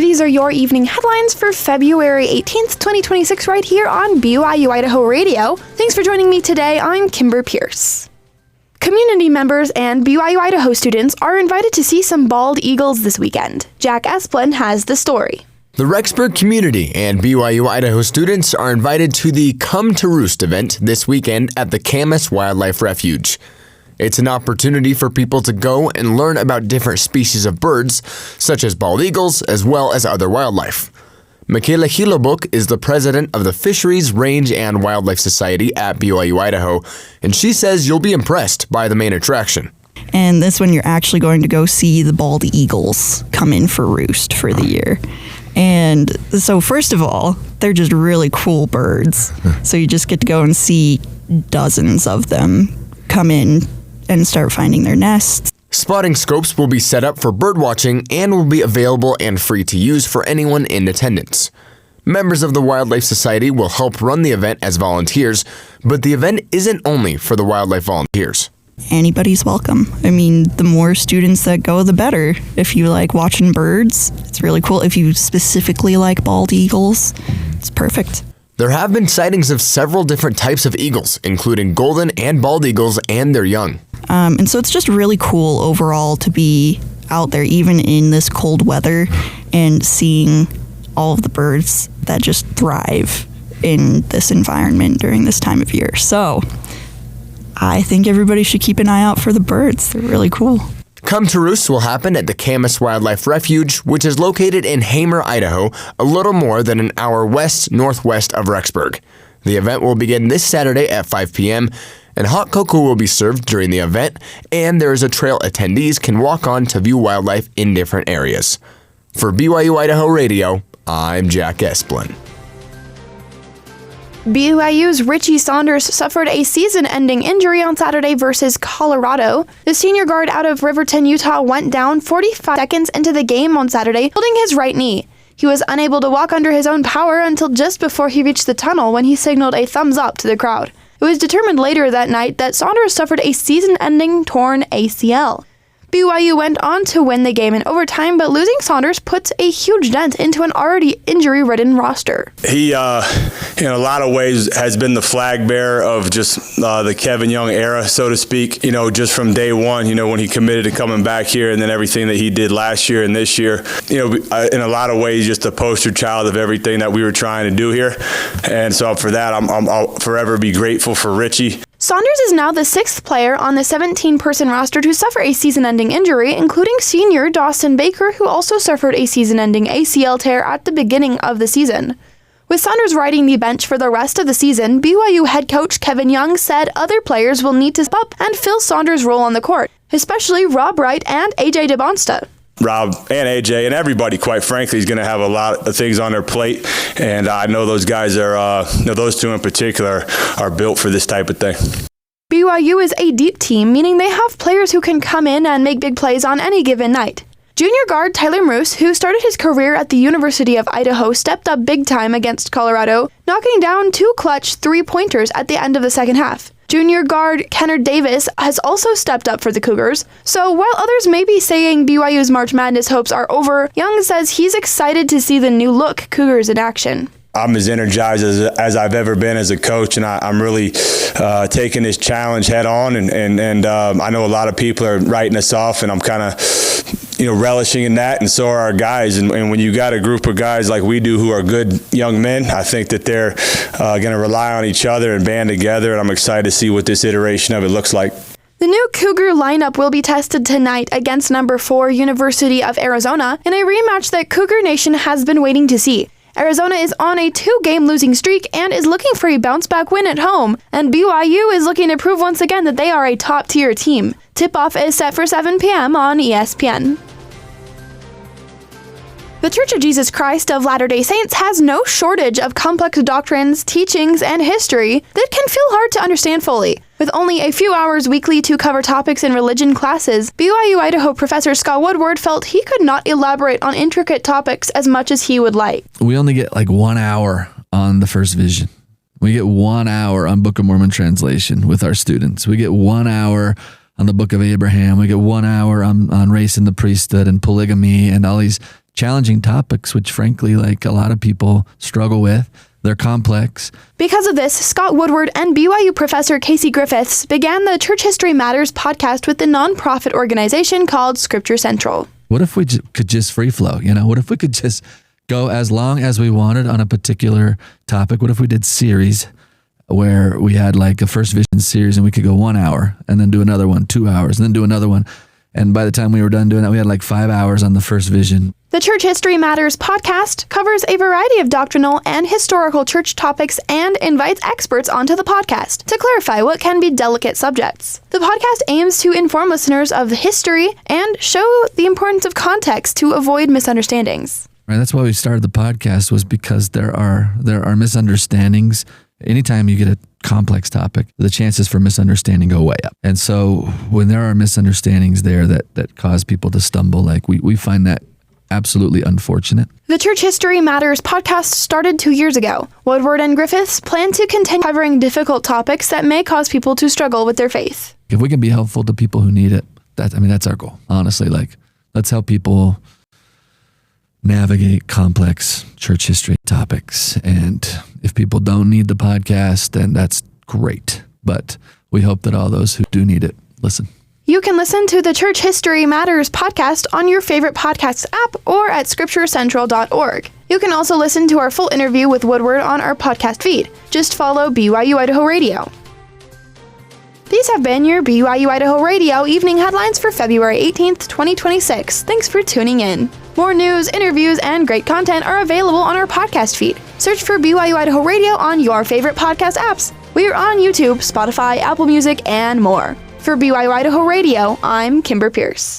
These are your evening headlines for February 18th, 2026, right here on BYU-Idaho Radio. Thanks for joining me today. I'm Kimber Pierce. Community members and BYU-Idaho students are invited to see some bald eagles this weekend. Jack Esplin has the story. The Rexburg community and BYU-Idaho students are invited to the Come to Roost event this weekend at the Camas Wildlife Refuge. It's an opportunity for people to go and learn about different species of birds, such as bald eagles, as well as other wildlife. Michaela Hilobuk is the president of the Fisheries, Range, and Wildlife Society at BYU-Idaho, and she says you'll be impressed by the main attraction. And this one, you're actually going to go see the bald eagles come in for roost for the year. And so first of all, they're just really cool birds. So you just get to go and see dozens of them come in and start finding their nests. Spotting scopes will be set up for birdwatching and will be available and free to use for anyone in attendance. Members of the Wildlife Society will help run the event as volunteers, but the event isn't only for the wildlife volunteers. Anybody's welcome. I mean, the more students that go, the better. If you like watching birds, it's really cool. If you specifically like bald eagles, it's perfect. There have been sightings of several different types of eagles, including golden and bald eagles and their young. And so it's just really cool overall to be out there, even in this cold weather, and seeing all of the birds that just thrive in this environment during this time of year. So I think everybody should keep an eye out for the birds. They're really cool. Come to Roost will happen at the Camas Wildlife Refuge, which is located in Hamer, Idaho, a little more than an hour west-northwest of Rexburg. The event will begin this Saturday at 5 p.m., and hot cocoa will be served during the event, and there is a trail attendees can walk on to view wildlife in different areas. For BYU-Idaho Radio, I'm Jack Esplin. BYU's Richie Saunders suffered a season-ending injury on Saturday versus Colorado. The senior guard out of Riverton, Utah went down 45 seconds into the game on Saturday, holding his right knee. He was unable to walk under his own power until just before he reached the tunnel when he signaled a thumbs up to the crowd. It was determined later that night that Saunders suffered a season-ending torn ACL. BYU went on to win the game in overtime, but losing Saunders puts a huge dent into an already injury-ridden roster. He, in a lot of ways, has been the flag bearer of just the Kevin Young era, so to speak. Just from day one, when he committed to coming back here, and then everything that he did last year and this year. In a lot of ways, just a poster child of everything that we were trying to do here. And so for that, I'll forever be grateful for Richie. Saunders is now the sixth player on the 17-person roster to suffer a season-ending injury, including senior Dawson Baker, who also suffered a season-ending ACL tear at the beginning of the season. With Saunders riding the bench for the rest of the season, BYU head coach Kevin Young said other players will need to step up and fill Saunders' role on the court, especially Rob Wright and AJ DeBonsta. Rob and AJ and everybody, quite frankly, is going to have a lot of things on their plate, and I know those guys are, those two in particular, are built for this type of thing. BYU is a deep team, meaning they have players who can come in and make big plays on any given night. Junior guard Tyler Moose, who started his career at the University of Idaho, stepped up big time against Colorado, knocking down two clutch three-pointers at the end of the second half. Junior guard Kennard Davis has also stepped up for the Cougars. So while others may be saying BYU's March Madness hopes are over, Young says he's excited to see the new look Cougars in action. I'm as energized as I've ever been as a coach, and I'm really taking this challenge head on. And I know a lot of people are writing us off, and I'm kind of relishing in that, and so are our guys. And when you got a group of guys like we do who are good young men, I think that they're going to rely on each other and band together, and I'm excited to see what this iteration of it looks like. The new Cougar lineup will be tested tonight against number 4 University of Arizona in a rematch that Cougar Nation has been waiting to see. Arizona is on a 2-game losing streak and is looking for a bounce-back win at home, and BYU is looking to prove once again that they are a top-tier team. Tip-off is set for 7 p.m. on ESPN. The Church of Jesus Christ of Latter-day Saints has no shortage of complex doctrines, teachings, and history that can feel hard to understand fully. With only a few hours weekly to cover topics in religion classes, BYU-Idaho professor Scott Woodward felt he could not elaborate on intricate topics as much as he would like. We only get 1 hour on the first vision. We get 1 hour on Book of Mormon translation with our students. We get 1 hour on the Book of Abraham. We get 1 hour on race and the priesthood and polygamy and all these challenging topics, which frankly, like a lot of people struggle with. They're complex. Because of this, Scott Woodward and BYU professor Casey Griffiths began the Church History Matters podcast with the nonprofit organization called Scripture Central. What if we could just free flow? What if we could just go as long as we wanted on a particular topic? What if we did series where we had like a First Vision series and we could go 1 hour and then do another one, 2 hours, and then do another one. And by the time we were done doing that, we had like 5 hours on the First Vision. The Church History Matters podcast covers a variety of doctrinal and historical church topics and invites experts onto the podcast to clarify what can be delicate subjects. The podcast aims to inform listeners of the history and show the importance of context to avoid misunderstandings. Right, that's why we started the podcast, was because there are misunderstandings. Anytime you get a complex topic, the chances for misunderstanding go way up. And so when there are misunderstandings there that cause people to stumble, like we find that absolutely unfortunate. The Church History Matters podcast started 2 years ago. Woodward and Griffiths plan to continue covering difficult topics that may cause people to struggle with their faith. If we can be helpful to people who need it, that's our goal. Honestly, let's help people navigate complex church history topics. And if people don't need the podcast, then that's great. But we hope that all those who do need it listen. You can listen to the Church History Matters podcast on your favorite podcast app or at scripturecentral.org. You can also listen to our full interview with Woodward on our podcast feed. Just follow BYU-Idaho Radio. These have been your BYU-Idaho Radio evening headlines for February 18th, 2026. Thanks for tuning in. More news, interviews, and great content are available on our podcast feed. Search for BYU-Idaho Radio on your favorite podcast apps. We are on YouTube, Spotify, Apple Music, and more. For BYU-Idaho Radio, I'm Kimber Pierce.